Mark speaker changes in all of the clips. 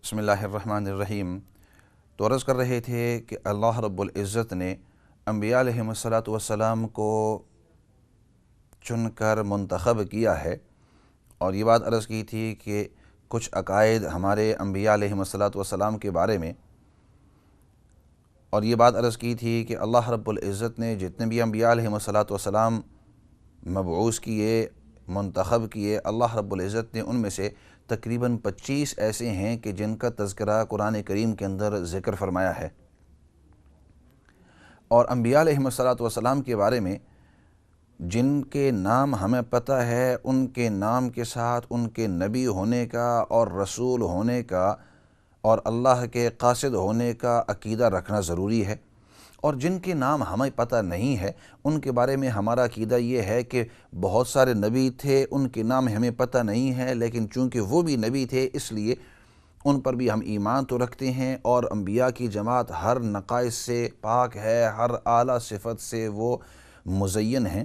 Speaker 1: بسم اللہ الرحمن الرحیم۔ تو عرض کر رہے تھے کہ اللہ رب العزت نے انبیاء علیہم السلام کو چن کر منتخب کیا ہے، اور یہ بات عرض کی تھی کہ کچھ عقائد ہمارے انبیاء علیہم السلام کے بارے میں، اور یہ بات عرض کی تھی کہ اللہ رب العزت نے جتنے بھی انبیاء علیہم السلام مبعوث کیے، منتخب کیے، اللہ رب العزت نے ان میں سے تقریباً 25 ایسے ہیں کہ جن کا تذکرہ قرآن کریم کے اندر ذکر فرمایا ہے۔ اور انبیاء علیہم السلام کے بارے میں جن کے نام ہمیں پتہ ہے، ان کے نام کے ساتھ ان کے نبی ہونے کا اور رسول ہونے کا اور اللہ کے قاصد ہونے کا عقیدہ رکھنا ضروری ہے، اور جن کے نام ہمیں پتہ نہیں ہے ان کے بارے میں ہمارا عقیدہ یہ ہے کہ بہت سارے نبی تھے، ان کے نام ہمیں پتہ نہیں ہے، لیکن چونکہ وہ بھی نبی تھے اس لیے ان پر بھی ہم ایمان تو رکھتے ہیں، اور انبیاء کی جماعت ہر نقائص سے پاک ہے، ہر اعلیٰ صفت سے وہ مزین ہیں۔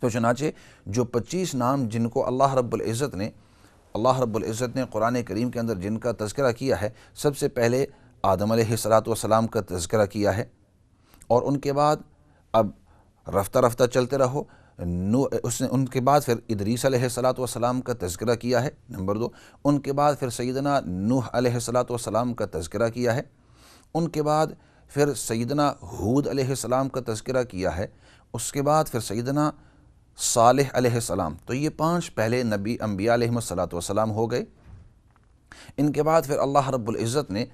Speaker 1: تو چنانچہ جو 25 نام جن کو اللہ رب العزت نے قرآن کریم کے اندر جن کا تذکرہ کیا ہے، سب سے پہلے آدم علیہ السلام کا تذکرہ کیا ہے، اور ان کے بعد اب رفتہ رفتہ چلتے رہو، ان کے بعد پھر ادریس علیہ السلام کا تذکرہ کیا ہے، نمبر 2۔ ان کے بعد پھر سیدنا نوح علیہ السلام کا تذکرہ کیا ہے، ان کے بعد پھر سیدنا ہود علیہ السلام کا تذکرہ کیا ہے، اس کے بعد پھر سیدنا صالح علیہ السلام۔ تو یہ 5 پہلے نبی انبیاء علیہ السلام ہو گئے۔ ان کے بعد پھر اللہ رب العزت نے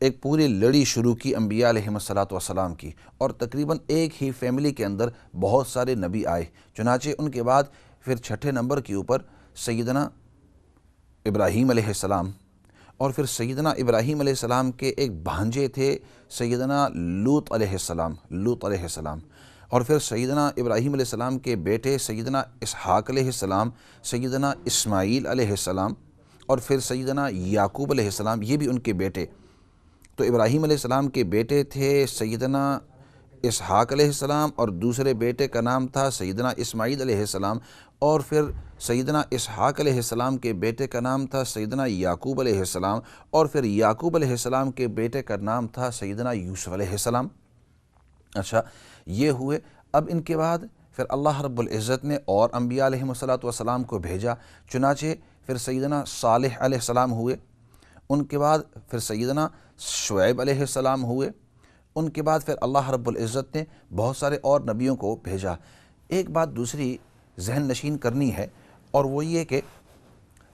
Speaker 1: ایک پوری لڑی شروع کی انبیاء علیہ السلام کی، اور تقریباً ایک ہی فیملی کے اندر بہت سارے نبی آئے۔ چنانچہ ان کے بعد پھر 6 نمبر کے اوپر سیدنا ابراہیم علیہ السلام، اور پھر سیدنا ابراہیم علیہ السلام کے ایک بھانجے تھے سیدنا لوط علیہ السلام، اور پھر سیدنا ابراہیم علیہ السلام کے بیٹے سیدنا اسحاق علیہ السلام، سیدنا اسماعیل علیہ السلام، اور پھر سیدنا یعقوب علیہ السلام، یہ بھی ان کے بیٹے۔ تو ابراہیم علیہ السلام کے بیٹے تھے سیدنا اسحاق علیہ السلام، اور دوسرے بیٹے کا نام تھا سیدنا اسماعیل علیہ السلام، اور پھر سیدنا اسحاق علیہ السلام کے بیٹے کا نام تھا سیدنا یعقوب علیہ السلام، اور پھر یعقوب علیہ السلام کے بیٹے کا نام تھا سیدنا یوسف علیہ السلام۔ اچھا، یہ ہوئے۔ اب ان کے بعد پھر اللہ رب العزت نے اور انبیاء علیہ السلام کو بھیجا، چنانچہ پھر سیدنا صالح علیہ السلام ہوئے، ان کے بعد پھر سیدنا شعیب علیہ السلام ہوئے، ان کے بعد پھر اللہ رب العزت نے بہت سارے اور نبیوں کو بھیجا۔ ایک بات دوسری ذہن نشین کرنی ہے، اور وہ یہ کہ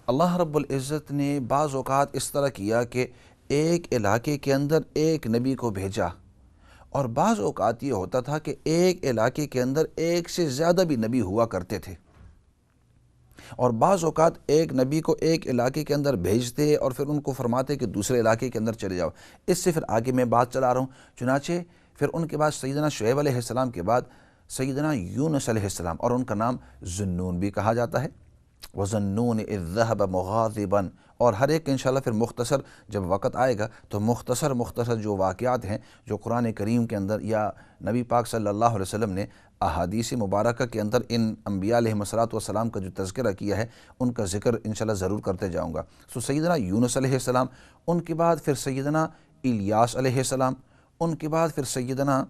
Speaker 1: اللہ رب العزت نے بعض اوقات اس طرح کیا کہ ایک علاقے کے اندر ایک نبی کو بھیجا، اور بعض اوقات یہ ہوتا تھا کہ ایک علاقے کے اندر ایک سے زیادہ بھی نبی ہوا کرتے تھے، اور بعض اوقات ایک نبی کو ایک علاقے کے اندر بھیجتے اور پھر ان کو فرماتے کہ دوسرے علاقے کے اندر چلے جاؤ۔ اس سے پھر آگے میں بات چلا رہا ہوں۔ چنانچہ پھر ان کے بعد سیدنا شعیب علیہ السلام کے بعد سیدنا یونس علیہ السلام، اور ان کا نام ذنون بھی کہا جاتا ہے، وَظَنُّونِ إِذْ ذَهَبَ مُغَاضِبًا۔ اور ہر ایک انشاءاللہ پھر مختصر جب وقت آئے گا تو مختصر جو واقعات ہیں جو قرآن کریم کے اندر یا نبی پاک صلی اللہ علیہ وسلم نے احادیث مبارکہ کے اندر ان انبیاء علیہ السلام کا جو تذکرہ کیا ہے ان کا ذکر انشاءاللہ ضرور کرتے جاؤں گا۔ سیدنا یونس علیہ السلام، ان کے بعد پھر سیدنا الیاس علیہ السلام، ان کے بعد پھر سیدنا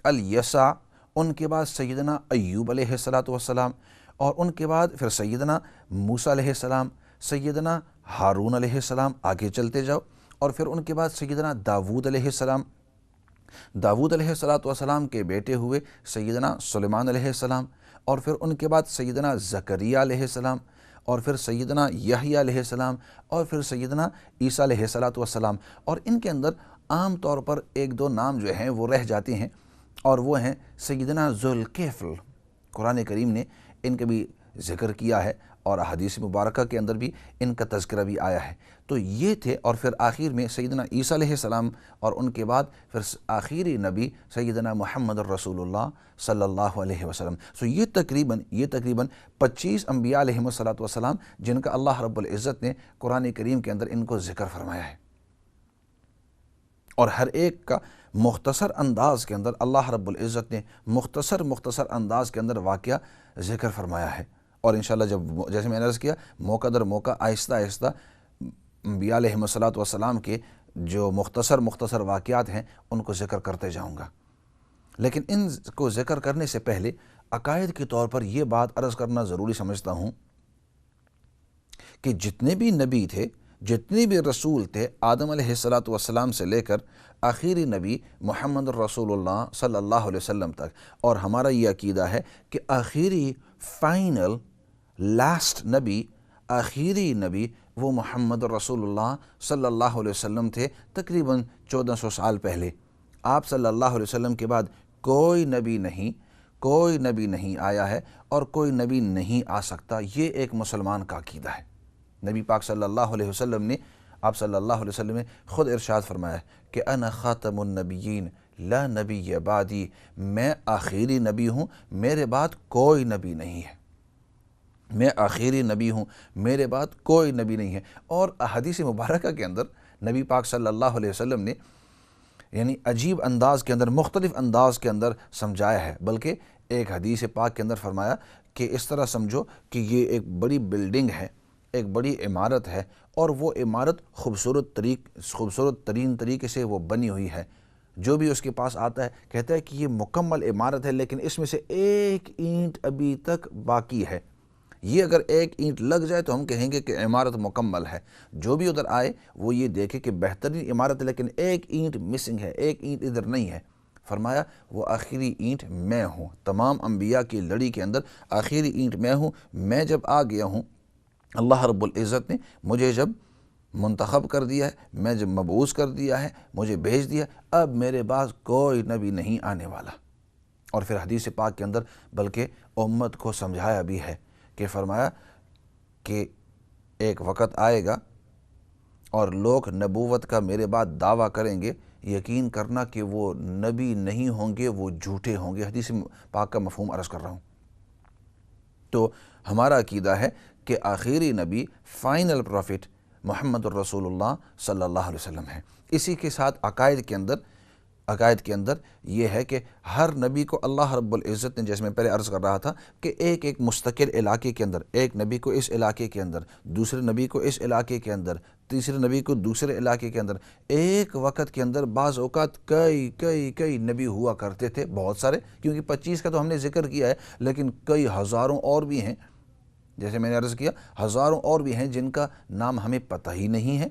Speaker 1: الیسع، ان کے بعد سیدنا ایوب علیہ السلام، اور ان کے بعد پھر سیدنا موسیٰ علیہ السلام، سیدنا ہارون علیہ السلام، آگے چلتے جاؤ، اور پھر ان کے بعد سیدنا داود علیہ السلام، داود علیہ السلام کے بیٹے ہوئے سیدنا سلیمان علیہ السلام، اور پھر ان کے بعد سیدنا زکریا علیہ السلام، اور پھر سیدنا یحییٰ علیہ السلام، اور پھر سیدنا عیسیٰ علیہ السلام۔ اور ان کے اندر عام طور پر 1-2 نام جو ہیں وہ رہ جاتے ہیں، اور وہ ہیں سیدنا ذوالکفل۔ قرآن کریم نے ان کا بھی ذکر کیا ہے، اور احادیث مبارکہ کے اندر بھی ان کا تذکرہ بھی آیا ہے۔ تو یہ تھے، اور پھر آخر میں سیدنا عیسیٰ علیہ السلام، اور ان کے بعد پھر آخری نبی سیدنا محمد الرسول اللہ صلی اللہ علیہ وسلم۔ یہ تقریباً 25 انبیاء علیہ السلام جن کا اللہ رب العزت نے قرآن کریم کے اندر ان کو ذکر فرمایا ہے، اور ہر ایک کا مختصر انداز کے اندر اللہ رب العزت نے مختصر انداز کے اندر واقعہ ذکر فرمایا ہے۔ اور انشاءاللہ جیسے میں نے عرض کیا، موقع در موقع آہستہ انبیاء علیہم الصلوۃ والسلام کے جو مختصر واقعات ہیں ان کو ذکر کرتے جاؤں گا، لیکن ان کو ذکر کرنے سے پہلے عقائد کے طور پر یہ بات عرض کرنا ضروری سمجھتا ہوں کہ جتنے بھی نبی تھے، جتنے بھی رسول تھے، آدم علیہ الصلوۃ والسلام سے لے کر آخری نبی محمد الرسول اللہ صلی اللہ علیہ وسلم تک، اور ہمارا یہ عقیدہ ہے کہ آخری فائنل لاسٹ نبی، آخری نبی وہ محمد الرسول اللہ صلی اللہ علیہ وسلم تھے، تقریباً 1400 سال پہلے۔ آپ صلی اللہ علیہ وسلم کے بعد کوئی نبی نہیں آیا ہے اور کوئی نبی نہیں آ سکتا۔ یہ ایک مسلمان کا عقیدہ ہے۔ نبی پاک صلی اللہ علیہ وسلم نے، آپ صلی اللہ علیہ وسلم نے خود ارشاد فرمایا کہ انا خاتم النبیین لا نبی بعدی، میں آخری نبی ہوں، میرے بعد کوئی نبی نہیں ہے، میں آخری نبی ہوں، میرے بعد کوئی نبی نہیں ہے۔ اور حدیث مبارکہ کے اندر نبی پاک صلی اللہ علیہ وسلم نے یعنی عجیب انداز کے اندر، مختلف انداز کے اندر سمجھایا ہے، بلکہ ایک حدیث پاک کے اندر فرمایا کہ اس طرح سمجھو کہ یہ ایک بڑی بلڈنگ ہے، ایک بڑی عمارت ہے، اور وہ عمارت خوبصورت ترین طریقے سے وہ بنی ہوئی ہے۔ جو بھی اس کے پاس آتا ہے کہتا ہے کہ یہ مکمل عمارت ہے، لیکن اس میں سے ایک اینٹ ابھی تک باقی ہے۔ یہ اگر ایک اینٹ لگ جائے تو ہم کہیں گے کہ عمارت مکمل ہے۔ جو بھی ادھر آئے وہ یہ دیکھے کہ بہترین عمارت ہے، لیکن ایک اینٹ مسنگ ہے، ایک اینٹ ادھر نہیں ہے۔ فرمایا وہ آخری اینٹ میں ہوں، تمام انبیاء کی لڑی کے اندر آخری اینٹ میں ہوں۔ میں جب آ گیا ہوں، اللہ رب العزت نے مجھے جب منتخب کر دیا ہے، میں جب مبعوث کر دیا ہے، مجھے بھیج دیا، اب میرے پاس کوئی نبی نہیں آنے والا۔ اور پھر حدیث پاک کے اندر بلکہ امت کو سمجھایا بھی ہے کہ فرمایا کہ ایک وقت آئے گا اور لوگ نبوت کا میرے بعد دعویٰ کریں گے، یقین کرنا کہ وہ نبی نہیں ہوں گے، وہ جھوٹے ہوں گے۔ حدیث پاک کا مفہوم عرض کر رہا ہوں۔ تو ہمارا عقیدہ ہے کہ آخری نبی، فائنل پروفٹ محمد الرسول اللہ صلی اللہ علیہ وسلم ہے۔ اسی کے ساتھ عقائد کے اندر یہ ہے کہ ہر نبی کو اللہ رب العزت نے، جیسے میں پہلے عرض کر رہا تھا کہ ایک مستقل علاقے کے اندر، ایک نبی کو اس علاقے کے اندر، دوسرے نبی کو اس علاقے کے اندر، تیسرے نبی کو دوسرے علاقے کے اندر، ایک وقت کے اندر بعض اوقات کئی نبی ہوا کرتے تھے، بہت سارے، کیونکہ 25 کا تو ہم نے ذکر کیا ہے، لیکن کئی ہزاروں اور بھی ہیں، جیسے میں نے عرض کیا ہزاروں اور بھی ہیں جن کا نام ہمیں پتہ ہی نہیں ہے۔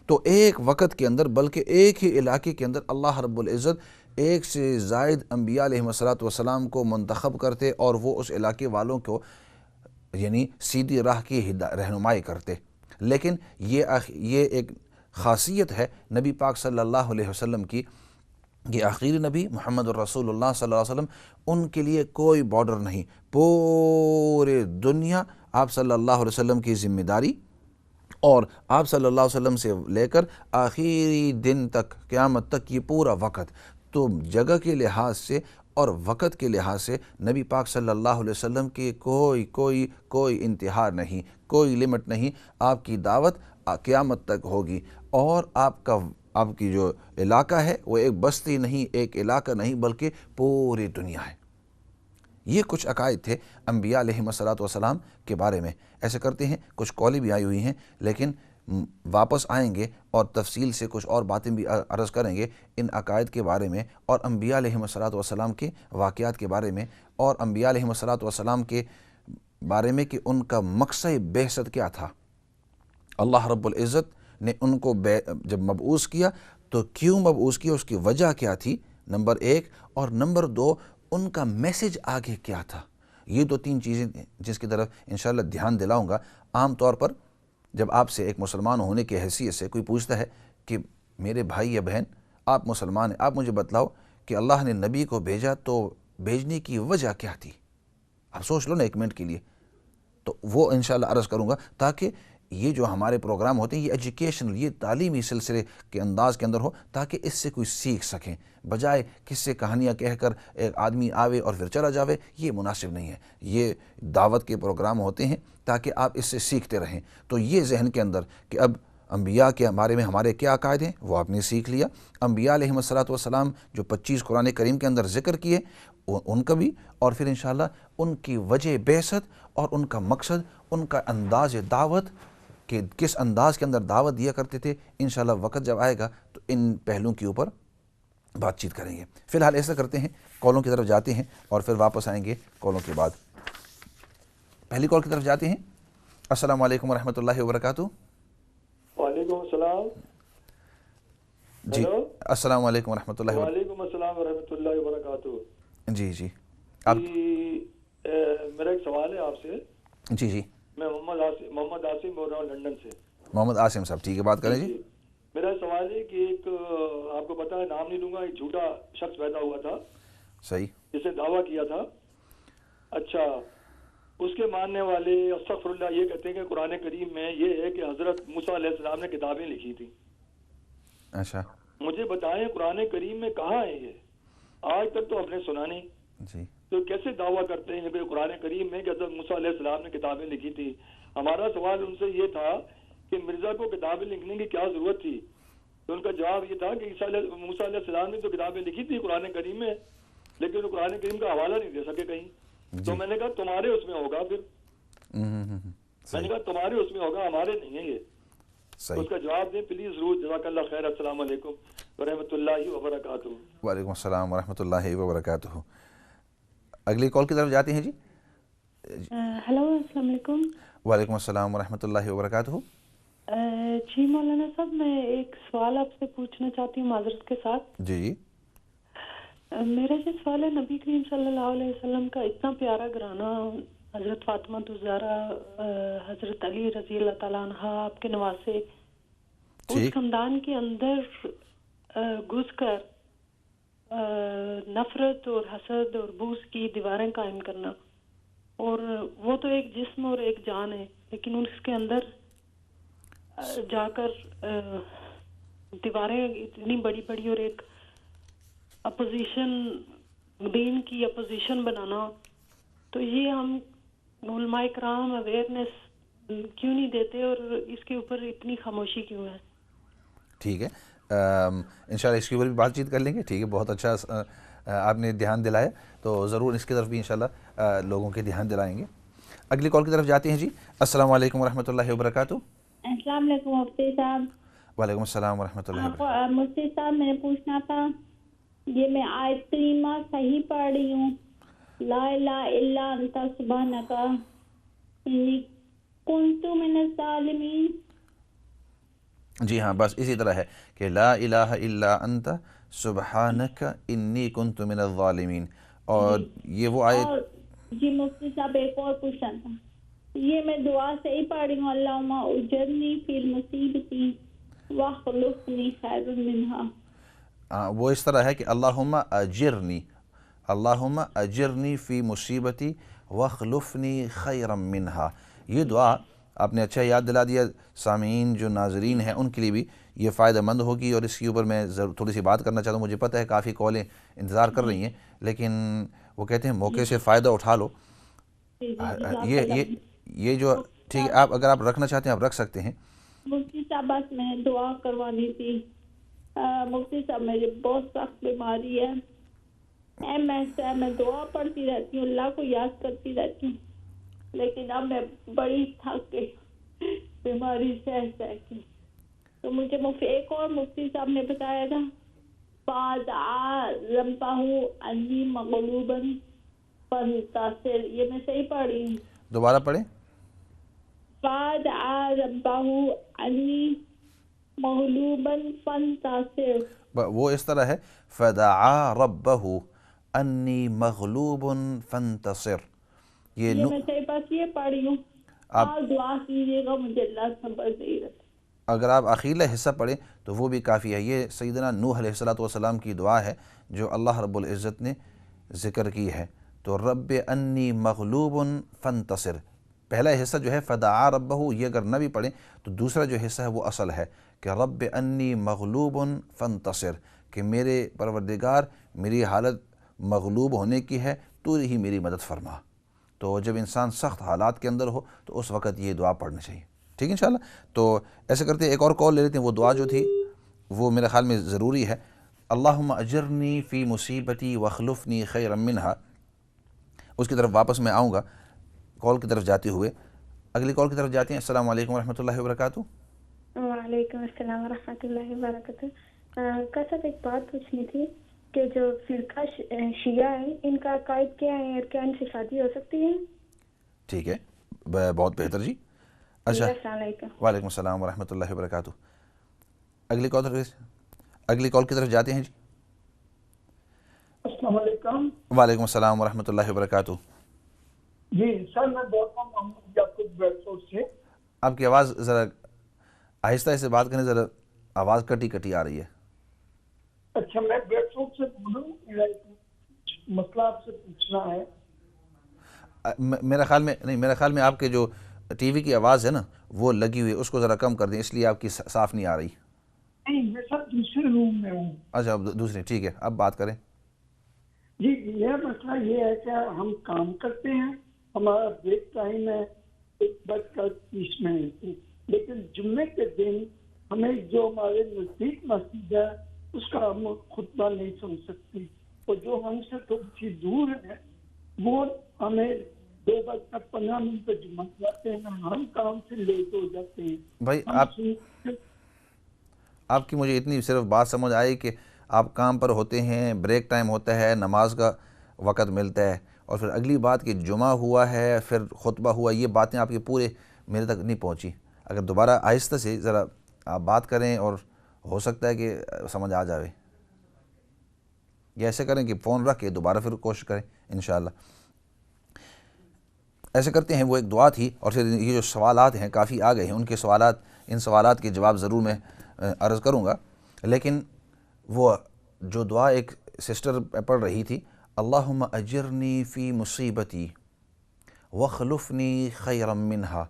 Speaker 1: تو ایک وقت کے اندر، بلکہ ایک ہی علاقے کے اندر اللہ رب العزت ایک سے زائد انبیاء علیہم الصلوۃ والسلام کو منتخب کرتے اور وہ اس علاقے والوں کو یعنی سیدھی راہ کی رہنمائی کرتے۔ لیکن یہ ایک خاصیت ہے نبی پاک صلی اللہ علیہ وسلم کی کہ آخری نبی محمد الرسول اللہ صلی اللہ علیہ وسلم، ان کے لیے کوئی بارڈر نہیں، پورے دنیا آپ صلی اللہ علیہ وسلم کی ذمہ داری، اور آپ صلی اللہ علیہ وسلم سے لے کر آخری دن تک، قیامت تک، یہ پورا وقت، تو جگہ کے لحاظ سے اور وقت کے لحاظ سے نبی پاک صلی اللہ علیہ وسلم کی کوئی انتہا نہیں، کوئی لمٹ نہیں۔ آپ کی دعوت قیامت تک ہوگی، اور آپ کی جو علاقہ ہے وہ ایک بستی نہیں، ایک علاقہ نہیں، بلکہ پوری دنیا ہے۔ یہ کچھ عقائد تھے انبیاء علیہم الصلوۃ والسلام کے بارے میں۔ ایسے کرتے ہیں، کچھ قولیں بھی آئی ہوئی ہیں، لیکن واپس آئیں گے اور تفصیل سے کچھ اور باتیں بھی عرض کریں گے ان عقائد کے بارے میں، اور انبیاء علیہم الصلوۃ والسلام کے واقعات کے بارے میں، اور انبیاء علیہم الصلوۃ والسلام کے بارے میں کہ ان کا مقصد بعثت کیا تھا۔ اللہ رب العزت نے ان کو جب مبعوث کیا تو کیوں مبعوث کیا، اس کی وجہ کیا تھی، نمبر 1، اور نمبر 2 ان کا میسج آگے کیا تھا۔ یہ 2-3 چیزیں جس کی طرف انشاءاللہ دھیان دلاؤں گا۔ عام طور پر جب آپ سے ایک مسلمان ہونے کی حیثیت سے کوئی پوچھتا ہے کہ میرے بھائی یا بہن آپ مسلمان ہیں، آپ مجھے بتلاؤ کہ اللہ نے نبی کو بھیجا تو بھیجنے کی وجہ کیا تھی؟ آپ سوچ لو نا ایک منٹ کے لیے، تو وہ انشاءاللہ عرض کروں گا، تاکہ یہ جو ہمارے پروگرام ہوتے ہیں یہ ایجوکیشنل، یہ تعلیمی سلسلے کے انداز کے اندر ہو، تاکہ اس سے کوئی سیکھ سکیں، بجائے قصے کہانیاں کہہ کر ایک آدمی آوے اور پھر چلا جاوے۔ یہ مناسب نہیں ہے۔ یہ دعوت کے پروگرام ہوتے ہیں تاکہ آپ اس سے سیکھتے رہیں۔ تو یہ ذہن کے اندر کہ اب انبیاء کے بارے میں ہمارے کیا عقائد ہیں وہ آپ نے سیکھ لیا۔ انبیاء علیہم الصلوۃ والسلام جو 25 قرآن کریم کے اندر ذکر کیے ان کا بھی، اور پھر انشاءاللہ ان کی وجہ بعثت اور ان کا مقصد، ان کا انداز دعوت کہ کس انداز کے اندر دعوت دیا کرتے تھے، انشاءاللہ وقت جب آئے گا تو ان پہلوؤں کے اوپر بات چیت کریں گے۔ فی الحال ایسا کرتے ہیں، کالوں کی طرف جاتے ہیں اور پھر واپس آئیں گے کالوں کے بعد۔ پہلی کال کی طرف جاتے ہیں۔ السلام علیکم ورحمۃ اللہ وبرکاتہ۔
Speaker 2: وعلیکم السلام۔
Speaker 1: جی السلام علیکم ورحمۃ اللہ وبرکاتہ۔
Speaker 2: وعلیکم السلام ورحمۃ اللہ وبرکاتہ۔
Speaker 1: جی آپ
Speaker 2: میرا ایک سوال ہے آپ سے۔
Speaker 1: جی
Speaker 2: میں محمد عاصم بول رہا ہوں لندن سے۔
Speaker 1: محمد عاصم صاحب، ٹھیک ہے، بات کریں جی۔
Speaker 2: میرا سوال ہے کہ ایک آپ کو پتا ہے، نام نہیں لوں گا، ایک جھوٹا شخص پیدا ہوا تھا،
Speaker 1: صحیح،
Speaker 2: جسے دعویٰ کیا تھا۔ اچھا، اس کے ماننے والے استغفر اللہ یہ کہتے ہیں کہ قرآن کریم میں یہ ہے کہ حضرت موسیٰ علیہ السلام نے کتابیں لکھی تھی۔
Speaker 1: اچھا،
Speaker 2: مجھے بتائیں قرآن کریم میں کہاں ہے یہ؟ آج تک تو ہم نے سنا نہیں،
Speaker 1: جی
Speaker 2: تو کیسے دعویٰ کرتے ہیں کہ قرآن کریم میں کہ حضرت موسیٰ علیہ السلام نے کتابیں لکھی تھی؟ ہمارا سوال ان سے یہ تھا کہ مرزا کو کتابیں لکھنے کی کیا ضرورت تھی؟ تو ان کا جواب یہ تھا کہ موسیٰ علیہ السلام نے تو کتابیں لکھی تھی قرآن کریم میں، لیکن وہ قرآن کریم کا حوالہ نہیں دے سکے کہیں۔ تو میں نے کہا تمہارے اس میں ہوگا، پھر میں نے کہا تمہارے اس میں ہوگا، ہمارے نہیں ہے یہ۔ اس کا جواب دیں پلیز ضرور، جزاک اللہ خیر۔ السلام علیکم ورحمۃ اللہ وبرکاتہ۔
Speaker 1: وعلیکم السلام ورحمۃ اللہ وبرکاتہ۔ اگلی کال کی طرف جاتے ہیں جی۔
Speaker 3: ہیلو، السلام علیکم۔
Speaker 1: وعلیکم السلام ورحمۃ اللہ وبرکاتہ۔
Speaker 3: جی مولانا صاحب، میں ایک سوال آپ سے پوچھنا چاہتی ہوں معذرت کے ساتھ۔
Speaker 1: جی
Speaker 3: میرا یہ سوال ہے، نبی کریم صلی اللہ علیہ وسلم کا اتنا پیارا گھرانہ، حضرت فاطمہ الزہرا، حضرت علی رضی اللہ تعالیٰ عنہ، آپ کے نواسے، اس خاندان کے اندر گھس کر نفرت اور حسد اور بغض کی دیواریں قائم کرنا، اور وہ تو ایک جسم اور ایک جان ہے، لیکن اس کے اندر جا کر دیواریں اتنی بڑی بڑی اور ایک اپوزیشن، دین کی اپوزیشن بنانا، تو یہ ہم علماء کرام اویئرنیس کیوں نہیں دیتے اور اس کے اوپر اتنی خاموشی کیوں ہے؟
Speaker 1: ٹھیک ہے، انشاءاللہ اس کے اوپر بھی بات چیت کر لیں گے۔ ٹھیک ہے، بہت اچھا آپ نے دھیان دلایا، تو ضرور اس کی طرف بھی انشاءاللہ لوگوں کے دھیان دلائیں گے۔ اگلی کال کی طرف جاتے ہیں جی۔ السلام علیکم ورحمۃ اللہ وبرکاتہ۔
Speaker 4: السلام علیکم مفتی صاحب۔
Speaker 1: وعلیکم السلام ورحمۃ اللہ وبرکاتہ۔
Speaker 4: مفتی صاحب، میں نے پوچھنا تھا، یہ میں آیت کریمہ صحیح پڑھ رہی ہوں، لا الہ الا انت سبحانک انی کنت من الظالمین؟
Speaker 1: جی ہاں، بس اسی طرح ہے کہ لا الہ الا انت سبحانک انی کنت من الظالمین، اور یہ وہ آیت۔
Speaker 4: جی مفتی صاحب، ایک اور پوچھنا تھا، یہ میں دعا صحیح پڑھ رہی ہوں، اللہم اجرنی فی المصیبتی واخلفنی خیرا منہا؟
Speaker 1: وہ اس طرح ہے کہ اللہم اجرنی فی مصیبتی واخلفنی خیرا منہا۔ یہ دعا آپ نے اچھا یاد دلا دیا، سامعین جو ناظرین ہیں ان کے لیے بھی یہ فائدہ مند ہوگی، اور اس کے اوپر میں تھوڑی سی بات کرنا چاہتا ہوں۔ مجھے پتہ ہے کافی کالیں انتظار کر رہی ہیں، لیکن وہ کہتے ہیں موقع سے فائدہ اٹھا لو۔ یہ جو ٹھیک ہے، اگر آپ رکھنا چاہتے ہیں آپ رکھ سکتے ہیں۔
Speaker 4: مفتی صاحب، بس میں دعا کروانی تھی۔ مفتی صاحب، میری بہت سخت بیماری ہے، MS ہے، میں دعا پڑھتی رہتی ہوں، اللہ کو یاد کرتی رہتی ہوں، لیکن اب میں بڑی تھک گئی بیماری سہ کے۔ تو مجھے ایک اور مفتی صاحب نے بتایا تھا، فَادْعَا رَبَّهُ أَنِّي مَغْلُوبٌ فَانْتَصِرْ، یہ میں صحیح پڑھ رہی ہوں؟
Speaker 1: دوبارہ پڑھیں۔
Speaker 4: فَادْعَا رَبَّهُ أَنِّي مَغْلُوبٌ فَانْتَصِرْ،
Speaker 1: وہ اس طرح ہے فَدَعَا رَبَّهُ أَنِّي مَغْلُوبٌ فَانْتَصِرْ۔
Speaker 4: یہ میں صحیح بس یہ پڑھ رہی ہوں، آپ دعا کیجیے گا مجھے اللہ صبر دے رہا۔
Speaker 1: اگر آپ اخیرہ حصہ پڑھیں تو وہ بھی کافی ہے۔ یہ سیدنا نوح علیہ السلام کی دعا ہے جو اللہ رب العزت نے ذکر کی ہے۔ تو رب انی مغلوب فانتصر، پہلا حصہ جو ہے فدعا ربہ، یہ اگر نہ بھی پڑھیں تو دوسرا جو حصہ ہے وہ اصل ہے کہ رب انی مغلوب فانتصر، کہ میرے پروردگار میری حالت مغلوب ہونے کی ہے، تو ہی میری مدد فرما۔ تو جب انسان سخت حالات کے اندر ہو تو اس وقت یہ دعا پڑھنا چاہیے۔ ٹھیک ہے انشاءاللہ۔ تو ایسے کرتے ہیں ایک اور کال لے لیتے ہیں۔ وہ دعا جو تھی وہ میرے خیال میں ضروری ہے، اللہم اجرنی فی مصیبتی واخلفنی خیرا منہا۔ اس کی طرف واپس میں آؤں گا کال کی طرف جاتے ہوئے۔ اگلی کال کی طرف جاتے ہیں. السلام علیکم ورحمۃ اللہ وبرکاتہ.
Speaker 5: وعلیکم السلام ورحمۃ اللہ وبرکاتہ. صاحب ایک بات پوچھنی تھی کہ جو فرقہ شیعہ ہے ان کا عقائد کیا ہے اور کیا ان سے شادی ہو سکتی ہے؟
Speaker 1: ٹھیک ہے, بہت بہتر جی. اچھا,
Speaker 5: السلام علیکم.
Speaker 1: وعلیکم السلام ورحمۃ اللہ وبرکاتہ. اگلی کال کی طرف جاتے ہیں جی.
Speaker 6: السلام علیکم.
Speaker 1: وعلیکم السلام ورحمۃ اللہ وبرکاتہ.
Speaker 6: جی سر, میں بول رہا ہوں محمود یعقوب بیٹسوٹ سے.
Speaker 1: آپ کی آواز ذرا آہستہ سے بات کریں, ذرا آواز کٹی کٹی آ رہی ہے.
Speaker 6: اچھا, میں بیٹسوٹ سے بولوں, میرا ایک مسئلہ آپ سے پوچھنا ہے.
Speaker 1: میرا خیال میں آپ کے جو ٹی وی کی آواز ہے نا وہ لگی ہوئی ہے, اس کو ذرا کم کر دیں, اس لیے آپ کی صاف نہیں آ رہی.
Speaker 6: نہیں, میں سر دوسرے روم میں ہوں.
Speaker 1: اچھا, دوسری, ٹھیک ہے, اب بات کریں.
Speaker 6: جی, یہ مسئلہ یہ ہے کہ ہم کام کرتے ہیں, ہمارا بریک ٹائم ہے 1:30, لیکن جمعے کے دن ہمیں جو ہمارے نزدیک مسجد ہے اس کا ہم خطبہ نہیں سن سکتے, اور جو ہم سے تھوڑی سی دور ہے وہ ہمیں 2:15 پہ جمعہ جاتے ہیں, ہم کام سے لیٹ ہو جاتے ہیں.
Speaker 1: بھائی آپ کی مجھے اتنی صرف بات سمجھ آئی کہ آپ کام پر ہوتے ہیں, بریک ٹائم ہوتا ہے, نماز کا وقت ملتا ہے, اور پھر اگلی بات کہ جمعہ ہوا ہے پھر خطبہ ہوا, یہ باتیں آپ کی پورے میرے تک نہیں پہنچی. اگر دوبارہ آہستہ سے ذرا آپ بات کریں اور ہو سکتا ہے کہ سمجھ آ جاوے, یا ایسے کریں کہ فون رکھ کے دوبارہ پھر کوشش کریں انشاءاللہ. ایسے کرتے ہیں, وہ ایک دعا تھی, اور پھر یہ جو سوالات ہیں کافی آ گئے ہیں, ان سوالات کے جواب ضرور میں عرض کروں گا. لیکن وہ جو دعا ایک سسٹر پڑھ رہی تھی, اللہم اجرنی فی مصیبتی وخلفنی خیرا منہا,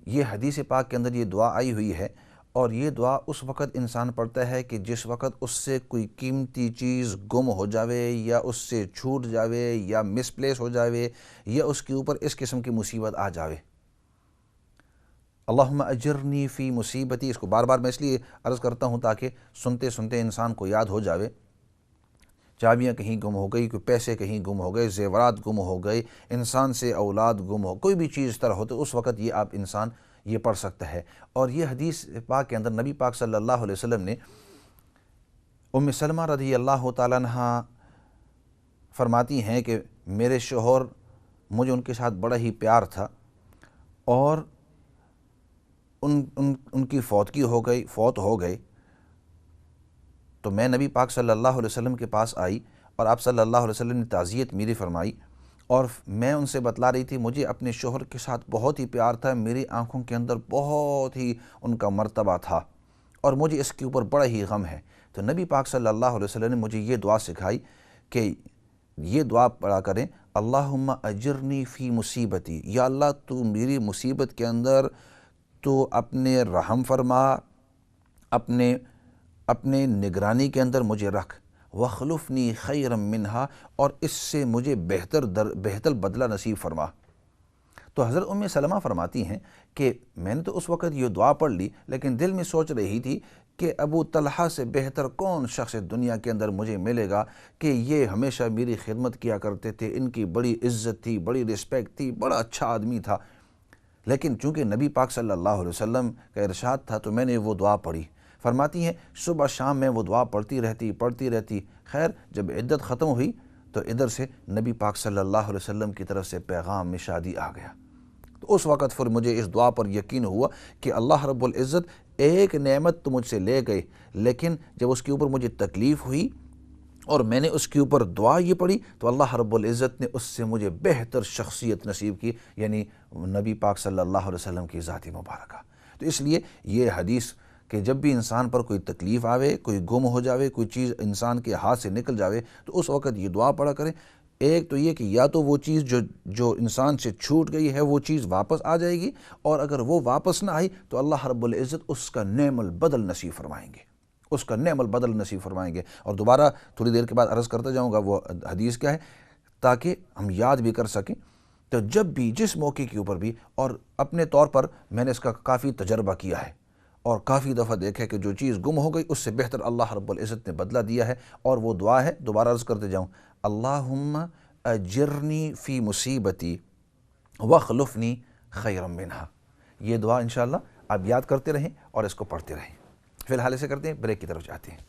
Speaker 1: یہ حدیث پاک کے اندر یہ دعا آئی ہوئی ہے. اور یہ دعا اس وقت انسان پڑھتا ہے کہ جس وقت اس سے کوئی قیمتی چیز گم ہو جاوے, یا اس سے چھوٹ جاوے, یا مس پلیس ہو جاوے, یا اس کے اوپر اس قسم کی مصیبت آ جاوے. اللہم اجرنی فی مصیبتی, اس کو بار بار میں اس لیے عرض کرتا ہوں تاکہ سنتے سنتے انسان کو یاد ہو جاوے. چابیاں کہیں گم ہو گئی, کوئی پیسے کہیں گم ہو گئے, زیورات گم ہو گئے, انسان سے اولاد گم ہو, کوئی بھی چیز اس طرح ہو, تو اس وقت یہ آپ انسان یہ پڑھ سکتا ہے. اور یہ حدیث پاک کے اندر نبی پاک صلی اللہ علیہ وسلم نے ام سلمہ رضی اللہ تعالیٰ عنہ فرماتی ہیں کہ میرے شوہر, مجھے ان کے ساتھ بڑا ہی پیار تھا, اور ان کی فوت ہو گئے, تو میں نبی پاک صلی اللہ علیہ وسلم کے پاس آئی, اور آپ صلی اللہ علیہ وسلم نے تعزیت میری فرمائی, اور میں ان سے بتلا رہی تھی مجھے اپنے شوہر کے ساتھ بہت ہی پیار تھا, میری آنکھوں کے اندر بہت ہی ان کا مرتبہ تھا, اور مجھے اس کے اوپر بڑا ہی غم ہے. تو نبی پاک صلی اللہ علیہ وسلم نے مجھے یہ دعا سکھائی کہ یہ دعا پڑھا کریں, اللہم اجرنی فی مصیبتی, یا اللہ تو میری مصیبت کے اندر تو اپنے رحم فرما, اپنے نگرانی کے اندر مجھے رکھ, وخلفنی خیرا منہا, اور اس سے مجھے بہتر بدلہ نصیب فرما. تو حضرت ام سلمہ فرماتی ہیں کہ میں نے تو اس وقت یہ دعا پڑھ لی, لیکن دل میں سوچ رہی تھی کہ ابو طلحہ سے بہتر کون شخص دنیا کے اندر مجھے ملے گا کہ یہ ہمیشہ میری خدمت کیا کرتے تھے, ان کی بڑی عزت تھی, بڑی رسپیکٹ تھی, بڑا اچھا آدمی تھا. لیکن چونکہ نبی پاک صلی اللہ علیہ وسلم کا ارشاد تھا تو میں نے وہ دعا پڑھی. فرماتی ہیں صبح شام میں وہ دعا پڑھتی رہتی. خیر جب عدت ختم ہوئی تو ادھر سے نبی پاک صلی اللہ علیہ وسلم کی طرف سے پیغام میں شادی آ گیا. تو اس وقت پھر مجھے اس دعا پر یقین ہوا کہ اللہ رب العزت ایک نعمت تو مجھ سے لے گئے, لیکن جب اس کے اوپر مجھے تکلیف ہوئی اور میں نے اس کے اوپر دعا یہ پڑھی تو اللہ رب العزت نے اس سے مجھے بہتر شخصیت نصیب کی, یعنی نبی پاک صلی اللہ علیہ وسلم کی ذاتی مبارکہ. تو اس لیے یہ حدیث کہ جب بھی انسان پر کوئی تکلیف آوے, کوئی گم ہو جاوے, کوئی چیز انسان کے ہاتھ سے نکل جاوے, تو اس وقت یہ دعا پڑھا کریں. ایک تو یہ کہ یا تو وہ چیز جو انسان سے چھوٹ گئی ہے وہ چیز واپس آ جائے گی, اور اگر وہ واپس نہ آئی تو اللہ رب العزت اس کا نعم البدل نصیب فرمائیں گے, اور دوبارہ تھوڑی دیر کے بعد عرض کرتا جاؤں گا وہ حدیث کیا ہے تاکہ ہم یاد بھی کر سکیں. تو جب بھی جس موقع کے اوپر بھی, اور اپنے طور پر میں نے اس کا کافی تجربہ کیا ہے اور کافی دفعہ دیکھا کہ جو چیز گم ہو گئی اس سے بہتر اللہ رب العزت نے بدلہ دیا ہے, اور وہ دعا ہے, دوبارہ عرض کرتے جاؤں, اللہم اجرنی فی مصیبتی وخلفنی خیر منہا. یہ دعا انشاءاللہ آپ یاد کرتے رہیں اور اس کو پڑھتے رہیں. فی الحال اسے کرتے ہیں، بریک کی طرف جاتے ہیں.